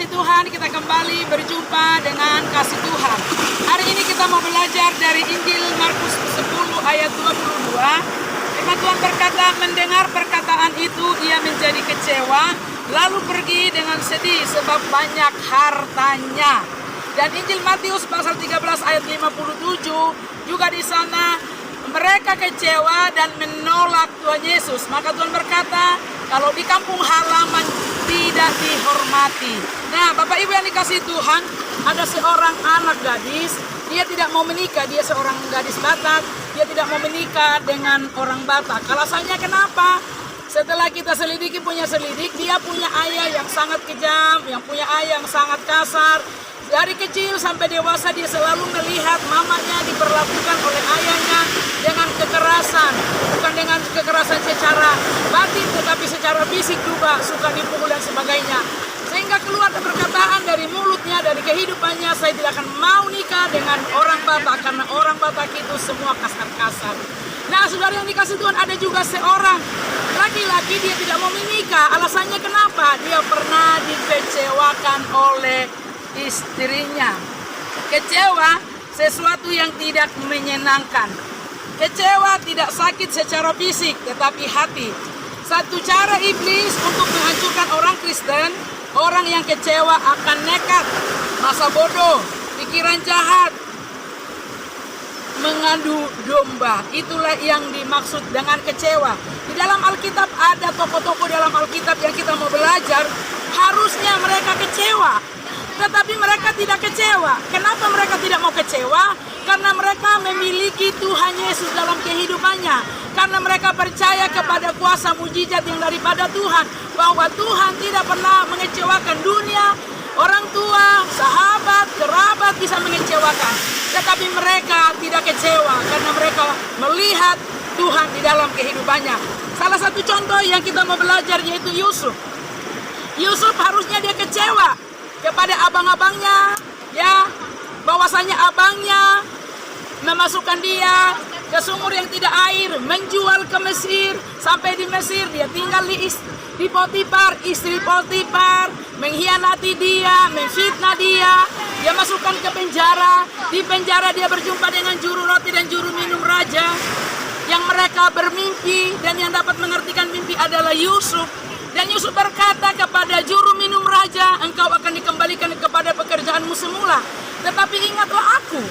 kasih Tuhan, kita kembali berjumpa dengan kasih Tuhan. Hari ini kita mau belajar dari Injil Markus 10 ayat 22. Firman Tuhan berkata, mendengar perkataan itu ia menjadi kecewa, lalu pergi dengan sedih sebab banyak hartanya. Dan Injil Matius pasal 13 ayat 57 juga di sana mereka kecewa dan menolak Tuhan Yesus. Maka Tuhan berkata, kalau di kampung halaman tidak dihormati. Nah, Bapak Ibu yang dikasihi Tuhan, ada seorang anak gadis, dia tidak mau menikah, dia seorang gadis Batak, dia tidak mau menikah dengan orang Batak. Alasannya kenapa? Setelah kita selidiki, dia punya ayah yang sangat kejam, yang punya ayah yang sangat kasar. Dari kecil sampai dewasa dia selalu melihat mamanya diperlakukan oleh ayahnya dengan kekerasan. Bukan dengan kekerasan secara batin, tetapi secara fisik juga, suka dipukul dan sebagainya. Sehingga keluar perkataan dari mulutnya, dari kehidupannya, saya tidak akan mau nikah dengan orang Batak, karena orang Batak itu semua kasar-kasar. Nah, saudara yang dikasih Tuhan, ada juga seorang laki-laki, dia tidak mau menikah. Alasannya kenapa? Dia pernah dikecewakan oleh istrinya. Kecewa sesuatu yang tidak menyenangkan. Kecewa tidak sakit secara fisik, tetapi hati. Satu cara iblis untuk menghancurkan orang Kristen, orang yang kecewa akan nekat, masa bodoh, pikiran jahat, mengadu domba. Itulah yang dimaksud dengan kecewa. Di dalam Alkitab ada tokoh-tokoh dalam Alkitab yang kita mau belajar, harusnya mereka kecewa. Tetapi mereka tidak kecewa. Kenapa mereka tidak mau kecewa? Karena mereka memiliki Tuhan Yesus dalam kehidupannya. Karena mereka percaya kepada kuasa mujizat yang daripada Tuhan. Bahwa Tuhan tidak pernah mengecewakan dunia. Orang tua, sahabat, kerabat bisa mengecewakan. Tetapi mereka tidak kecewa karena mereka melihat Tuhan di dalam kehidupannya. Salah satu contoh yang kita mau belajar yaitu Yusuf. Yusuf harusnya dia kecewa kepada abang-abangnya, ya, bahwasanya abangnya memasukkan dia ke sumur yang tidak air, menjual ke Mesir. Sampai di Mesir dia tinggal di Potifar, istri Potifar mengkhianati dia, memfitnah dia, dia masukkan ke penjara. Di penjara dia berjumpa dengan juru roti dan juru minum raja, yang mereka bermimpi, dan yang dapat mengertikan mimpi adalah Yusuf. Dan Yusuf berkata kepada juru minum raja, engkau akan dikembalikan kepada pekerjaanmu semula. Tetapi ingatlah aku.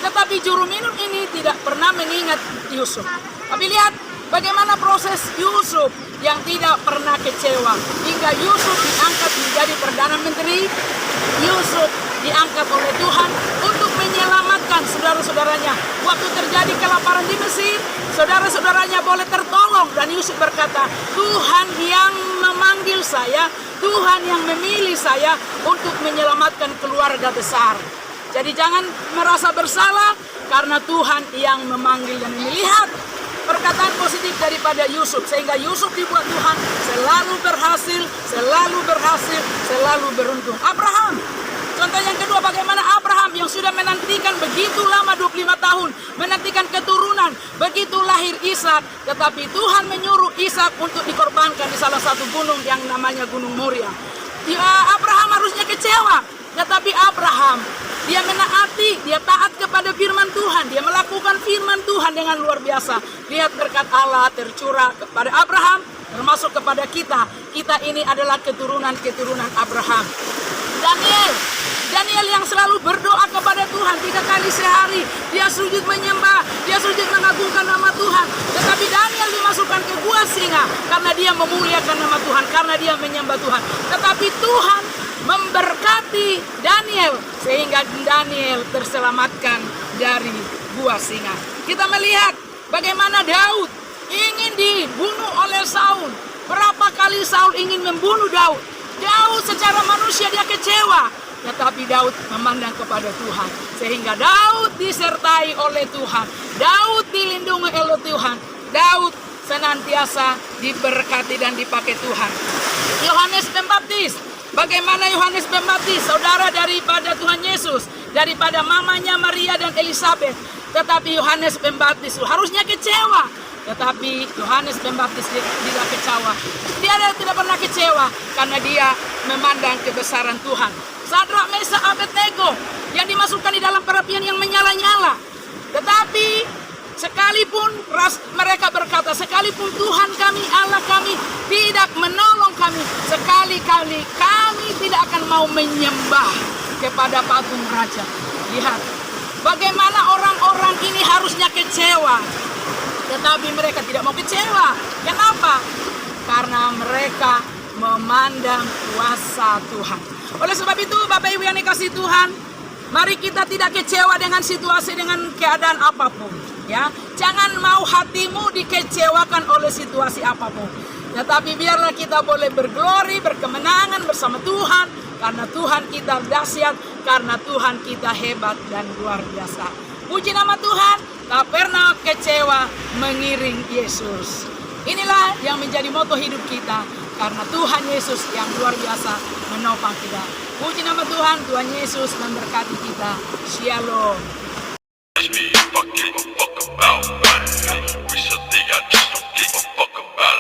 Tetapi juru minum ini tidak pernah mengingat Yusuf. Tapi lihat bagaimana proses Yusuf yang tidak pernah kecewa. Hingga Yusuf diangkat menjadi Perdana Menteri. Yusuf diangkat oleh Tuhan untuk menyelamatkan saudara-saudaranya. Waktu terjadi kelaparan di Mesir, saudara-saudaranya boleh tertolong. Dan Yusuf berkata, Tuhan yang memanggil saya, Tuhan yang memilih saya untuk menyelamatkan keluarga besar. Jadi jangan merasa bersalah karena Tuhan yang memanggil dan melihat perkataan positif daripada Yusuf. Sehingga Yusuf dibuat Tuhan selalu berhasil, selalu beruntung. Abraham. Contoh yang kedua, bagaimana Abraham yang sudah menantikan begitu lama 25 tahun, menantikan keturunan, begitu lahir Ishak, tetapi Tuhan menyuruh Ishak untuk dikorbankan di salah satu gunung yang namanya Gunung Moria. Abraham harusnya kecewa, tetapi Abraham dia menaati, dia taat kepada firman Tuhan, dia melakukan firman Tuhan dengan luar biasa. Lihat berkat Allah tercurah kepada Abraham, termasuk kepada kita. Kita ini adalah keturunan Abraham. Daniel yang selalu berdoa kepada Tuhan 3 kali sehari. Dia sujud menyembah, dia sujud mengagungkan nama Tuhan. Tetapi Daniel dimasukkan ke gua singa karena dia memuliakan nama Tuhan, karena dia menyembah Tuhan. Tetapi Tuhan memberkati Daniel sehingga Daniel terselamatkan dari gua singa. Kita melihat bagaimana Daud ingin dibunuh oleh Saul. Berapa kali Saul ingin membunuh Daud? Daud secara manusia dia kecewa, tetapi Daud memandang kepada Tuhan. Sehingga Daud disertai oleh Tuhan. Daud dilindungi oleh Tuhan. Daud senantiasa diberkati dan dipakai Tuhan. Yohanes Pembaptis. Bagaimana Yohanes Pembaptis? Saudara daripada Tuhan Yesus. Daripada mamanya Maria dan Elizabeth. Tetapi Yohanes Pembaptis harusnya kecewa. Tetapi Yohanes Pembaptis tidak kecewa. Dia tidak pernah kecewa karena dia memandang kebesaran Tuhan. Sadrak, Mesak, Abednego yang dimasukkan di dalam perapian yang menyala-nyala. Tetapi sekalipun mereka berkata, sekalipun Tuhan kami, Allah kami tidak menolong kami, sekali-kali kami tidak akan mau menyembah kepada patung raja. Lihat, bagaimana orang-orang ini harusnya kecewa. Tetapi mereka tidak mau kecewa. Kenapa? Karena mereka memandang kuasa Tuhan. Oleh sebab itu, Bapak Ibu yang dikasihi Tuhan, mari kita tidak kecewa dengan situasi, dengan keadaan apapun. Ya, jangan mau hatimu dikecewakan oleh situasi apapun. Tetapi biarlah kita boleh berglori, berkemenangan bersama Tuhan, karena Tuhan kita dahsyat, karena Tuhan kita hebat dan luar biasa. Puji nama Tuhan, tak pernah kecewa mengiring Yesus. Inilah yang menjadi moto hidup kita, karena Tuhan Yesus yang luar biasa menopang kita. Puji nama Tuhan, Tuhan Yesus memberkati kita. Shalom. We should think I just don't give a fuck about